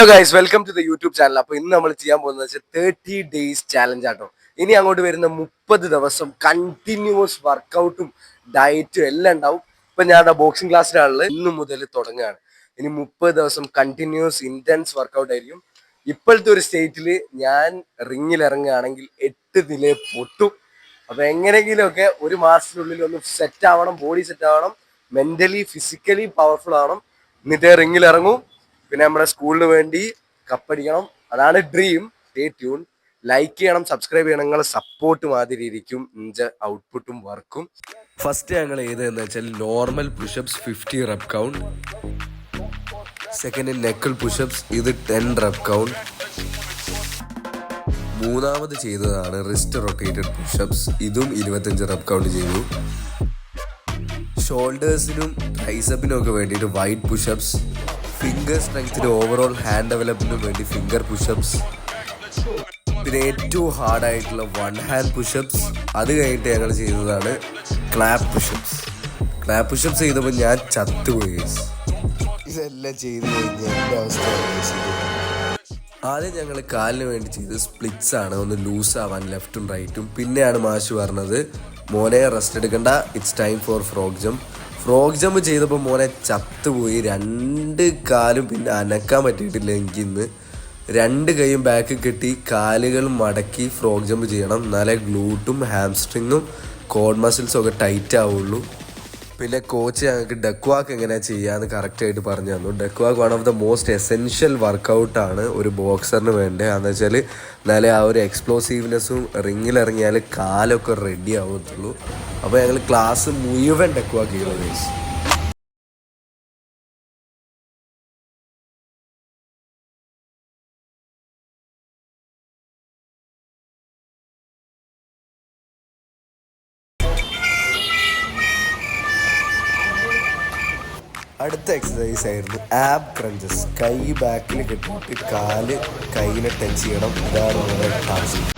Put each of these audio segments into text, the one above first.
Hello guys, welcome to the YouTube channel. അപ്പോൾ ഇന്ന് നമ്മൾ ചെയ്യാൻ പോകുന്നത് 30 ഡേയ്സ് ചാലഞ്ച് ആട്ടോ. ഇനി അങ്ങോട്ട് വരുന്ന 30 ദിവസം കണ്ടിന്യൂസ് വർക്കൗട്ടും ഡയറ്റും എല്ലാം ഉണ്ടാവും. ഇപ്പം ഞാൻ ബോക്സിംഗ് ക്ലാസ്സിലാണുള്ളത്. ഇന്ന് മുതൽ തുടങ്ങുകയാണ്. ഇനി 30 ദിവസം കണ്ടിന്യൂസ് ഇൻറ്റൻസ് വർക്കൗട്ട് ആയിരിക്കും. ഇപ്പോഴത്തെ ഒരു സ്റ്റേറ്റിൽ ഞാൻ റിങ്ങിൽ ഇറങ്ങുകയാണെങ്കിൽ 8 നില പൊട്ടും. അപ്പോൾ എങ്ങനെയെങ്കിലുമൊക്കെ ഒരു മാസത്തിനുള്ളിൽ ഒന്ന് സെറ്റ് ആവണം, ബോഡി സെറ്റ് ആവണം, മെൻ്റലി ഫിസിക്കലി പവർഫുൾ ആവണം. എന്നിട്ട് റിങ്ങിൽ ഇറങ്ങും. പിന്നെ നമ്മുടെ സ്കൂളിന് വേണ്ടി കപ്പടിക്കണം. അതാണ് ഡ്രീം. Stay tune. ലൈക്ക് ചെയ്യണം, സബ്സ്ക്രൈബ് ചെയ്യണം. നിങ്ങളെ സപ്പോർട്ട് മാതിരി ഇരിക്കും ഇഞ്ച ഔട്ട്പുട്ടും വർക്കും. ഫസ്റ്റ് ഞങ്ങൾ ചെയ്തതെന്ന് വെച്ചാൽ normal push-ups 50 rep count. Second knuckle push-ups, ഇത് 10 റെപ്പ് കൗണ്ട്. മൂന്നാമത് ചെയ്തതാണ് റിസ്റ്റ് റൊട്ടേറ്റഡ് പുഷപ്സ്, ഇതും 25 റെപ്പ് കൗണ്ട് ചെയ്തു. ഷോൾഡേഴ്സിനും ട്രൈസപ്പിനും ഒക്കെ വേണ്ടിയിട്ട് വൈഡ് പുഷപ്സ്. ഫിംഗർ സ്ട്രെങ്ത്തിന് ഓവറോൾ ഹാൻഡ് ഡെവലപ്മെന്റിന് വേണ്ടി ഫിംഗർ പുഷപ്സ്. പിന്നെ ഏറ്റവും ഹാർഡായിട്ടുള്ള വൺ ഹാൻഡ് പുഷപ്സ്. അത് കഴിഞ്ഞിട്ട് ഞങ്ങൾ ചെയ്തതാണ് ക്ലാപ്പ് പുഷപ്സ്. ക്ലാപ്പ് പുഷപ്സ് ചെയ്തപ്പോൾ ഞാൻ ചത്തുപോയി. ഇതെല്ലാം ചെയ്ത് കഴിഞ്ഞ് എൻ്റെ അവസ്ഥ ആദ്യം ഞങ്ങൾ കാലിന് വേണ്ടി ചെയ്ത് സ്പ്ലിറ്റ്സ് ആണ്, ഒന്ന് ലൂസ് ആവാൻ ലെഫ്റ്റും റൈറ്റും. പിന്നെയാണ് മാഷ് പറഞ്ഞത്, മോനെ റെസ്റ്റ് എടുക്കണ്ട, it's time for frog jump. Frog jump ചെയ്തപ്പോൾ മോനെ ചത്തുപോയി. 2 കാലും പിന്നെ അനക്കാൻ പറ്റിയിട്ടില്ല എനിക്ക്. ഇന്ന് 2 കൈയും ബാക്ക് കെട്ടി കാലുകൾ മടക്കി ഫ്രോഗ് ജമ്പ് ചെയ്യണം. എന്നാലേ ഗ്ലൂട്ടും ഹാംസ്ട്രിങ്ങും കോഡ് മസിൽസും ഒക്കെ ടൈറ്റ് ആവുള്ളൂ. പിന്നെ കോച്ച് ഞങ്ങൾക്ക് ഡക്ക് വാക്ക് എങ്ങനെയാണ് ചെയ്യാമെന്ന് കറക്റ്റായിട്ട് പറഞ്ഞു തന്നു. Duck walk one of the most essential വർക്കൗട്ടാണ് ഒരു ബോക്സറിന് വേണ്ടത്. എന്ന് വെച്ചാൽ എന്നാലേ ആ ഒരു എക്സ്പ്ലോസീവ്നെസ്സും റിങ്ങിലിറങ്ങിയാൽ കാലൊക്കെ റെഡി ആവത്തുള്ളൂ. അപ്പോൾ ഞങ്ങൾ ക്ലാസ് മുഴുവൻ ഡക്ക് വാക്ക് ചെയ്തു. അടുത്ത എക്സസൈസ് ആയിരുന്നു ആബ് ക്രഞ്ചസ്. കൈ ബാക്കിൽ കെട്ടിയിട്ട് കാല് കൈയിനെ ടച്ച് ചെയ്യണം. ഇതാണ് നമ്മുടെ ടാസ്ക്.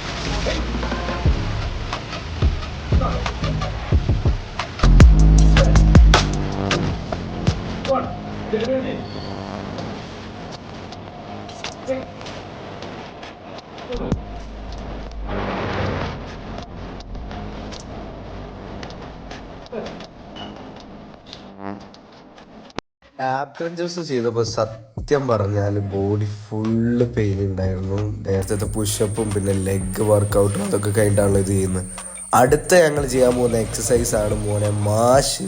ആബ് ക്രഞ്ചസ് ചെയ്തപ്പോൾ സത്യം പറഞ്ഞാൽ ബോഡി ഫുള്ള് പെയിൻ ഉണ്ടായിരുന്നു. നേരത്തെ പുഷപ്പും പിന്നെ ലെഗ് വർക്കൗട്ടും അതൊക്കെ കഴിഞ്ഞിട്ടാണല്ലോ ഇത് ചെയ്യുന്നത്. അടുത്ത ഞങ്ങൾ ചെയ്യാൻ പോകുന്ന എക്സസൈസ് ആണ് മോനെ മാഷ്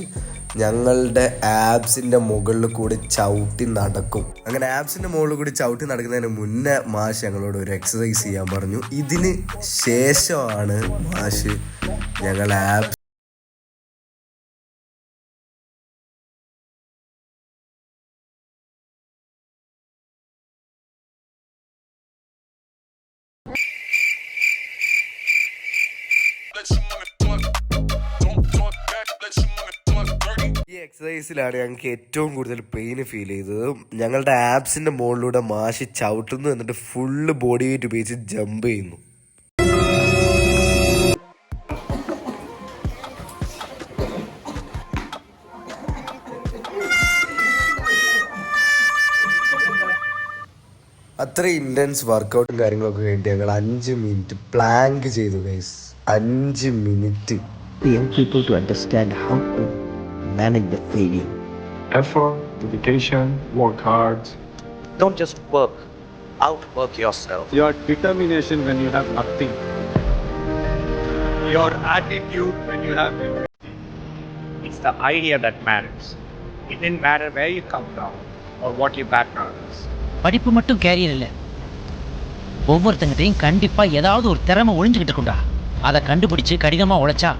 ഞങ്ങളുടെ ആബ്സിൻ്റെ മുകളിൽ കൂടി ചവിട്ടി നടക്കും. അങ്ങനെ ആബ്സിൻ്റെ മുകളിൽ കൂടി ചവിട്ടി നടക്കുന്നതിന് മുന്നേ മാഷ് ഞങ്ങളോട് ഒരു എക്സസൈസ് ചെയ്യാൻ പറഞ്ഞു. ഇതിന് ശേഷമാണ് മാഷ് ഞങ്ങൾ ആബ്സ് ഈ എക്സസൈസിലാണ് ഞങ്ങൾക്ക് ഏറ്റവും കൂടുതൽ പെയിൻ ഫീൽ ചെയ്തത്. ഞങ്ങളുടെ ആബ്സിന്റെ മുകളിലൂടെ മാഷി ചവിട്ടുന്നു, എന്നിട്ട് ഫുള്ള് ബോഡി വെയിറ്റ് ഉപയോഗിച്ച് ജമ്പ് ചെയ്യുന്നു. അത്ര ഇൻറ്റൻസ് വർക്കൗട്ടും കാര്യങ്ങളൊക്കെ കഴിഞ്ഞിട്ട് ഞങ്ങൾ 5 മിനിറ്റ് പ്ലാങ്ക് ചെയ്തു guys. 5 minute. Young people to understand how to manage the failure. Effort, dedication, work hard. Don't just work, outwork yourself. Your determination when you have nothing. Your attitude when you have everything. It's the idea that matters. It didn't matter where you come from or what your background is. படிப்பு மட்டும் carrier இல்லை. ஒவ்வொருத்தங்கிட்டையும் கண்டிப்பாக ஏதாவது ஒரு திறமை ஒழிஞ்சுக்கிட்டு இருக்கும்டா. அதை கண்டுபிடிச்சு கடினமாக உழைச்சா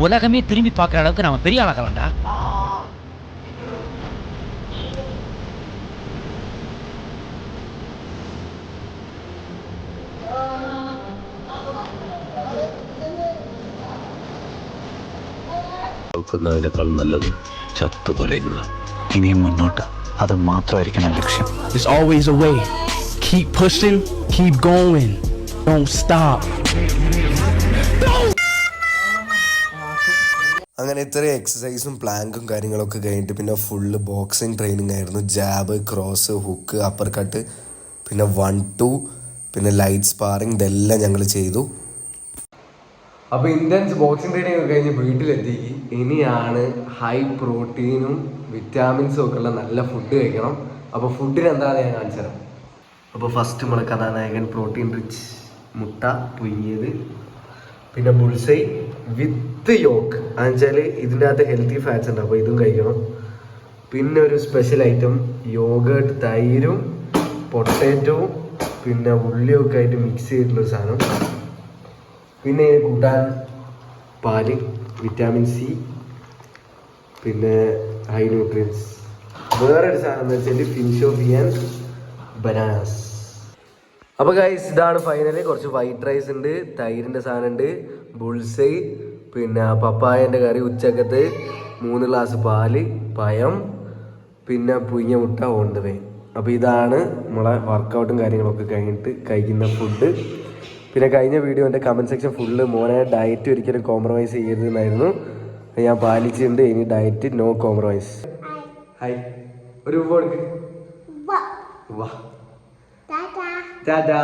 உலகமே திரும்பி பார்க்குற அளவுக்கு நம்ம பெரிய ஆளாகலாம்டா. നല്ലത് ചത്തു തൊലയുക. ഇനിയും മുന്നോട്ട് അത് മാത്രമായിരിക്കണം ലക്ഷ്യം. There's always a way. Keep pushing, keep going. Don't stop. അങ്ങനെ ഇത്രയും എക്സസൈസും പ്ലാങ്കും കാര്യങ്ങളൊക്കെ കഴിഞ്ഞിട്ട് പിന്നെ ഫുള്ള് ബോക്സിങ് ട്രെയിനിങ് ആയിരുന്നു. Jab, cross, hook, upper cut. പിന്നെ 1, 2, പിന്നെ ലൈറ്റ് സ്പാറിങ്, ഇതെല്ലാം ഞങ്ങൾ ചെയ്തു. അപ്പോൾ ഇന്ത്യൻസ് ബോക്സിംഗ് ട്രെയിനിങ് ഒക്കെ കഴിഞ്ഞ് വീട്ടിലെത്തി. ഇനിയാണ് ഹൈ പ്രോട്ടീനും വിറ്റാമിൻസും ഒക്കെ ഉള്ള നല്ല ഫുഡ് കഴിക്കണം. അപ്പോൾ ഫുഡിന് എന്താണെന്ന് ഞാൻ കാണിച്ചു തരാം. അപ്പോൾ ഫസ്റ്റ് നമ്മളെ കഥാനായകൻ പ്രോട്ടീൻ റിച്ച് മുട്ട പുഴുങ്ങിയത്, പിന്നെ ബുൾസൈ വിത്ത് യോക്ക്. എന്നുവെച്ചാൽ ഇതിൻ്റെ അകത്ത് ഹെൽത്തി ഫാറ്റ്സ് ഉണ്ട്, അപ്പോൾ ഇതും കഴിക്കണം. പിന്നെ ഒരു സ്പെഷ്യൽ ഐറ്റം യോഗേർട്ട്, തൈരും പൊട്ടാറ്റോവും പിന്നെ ഉള്ളിയൊക്കെ ആയിട്ട് മിക്സ് ചെയ്തിട്ടുള്ളൊരു സാധനം. പിന്നെ കൂട്ടാൻ പാല്, വിറ്റാമിൻ സി, പിന്നെ ഹൈ ന്യൂട്രിയൻസ്. വേറൊരു സാധനം എന്ന് വെച്ചാൽ ഫിൻഷോഫിയൻ ബനാനാസ്. അപ്പോൾ ഗൈസ് ഇതാണ് ഫൈനല്. കുറച്ച് വൈറ്റ് റൈസ് ഉണ്ട്, തൈരിൻ്റെ സാധനം ഉണ്ട്, ബുൾസൈ, പിന്നെ പപ്പായൻ്റെ കറി, ഉച്ചക്കത്ത് 3 ഗ്ലാസ് പാല്, പഴം, പിന്നെ പുഴുങ്ങിയ മുട്ട ഓൺ ദ വേ. അപ്പോൾ ഇതാണ് നമ്മളെ വർക്കൗട്ടും കാര്യങ്ങളൊക്കെ കഴിഞ്ഞിട്ട് കഴിക്കുന്ന ഫുഡ്. പിന്നെ കഴിഞ്ഞ വീഡിയോൻ്റെ കമൻറ്റ് സെക്ഷൻ ഫുള്ള് മോനെ ഡയറ്റ് ഒരിക്കലും കോംപ്രമൈസ് ചെയ്യരുതെന്നായിരുന്നു. ഞാൻ പാലിച്ചിട്ടുണ്ട്. ഇനി ഡയറ്റ് നോ കോംപ്രമൈസ്. ഹായ്, ഒരു വാ. ടാറ്റാ.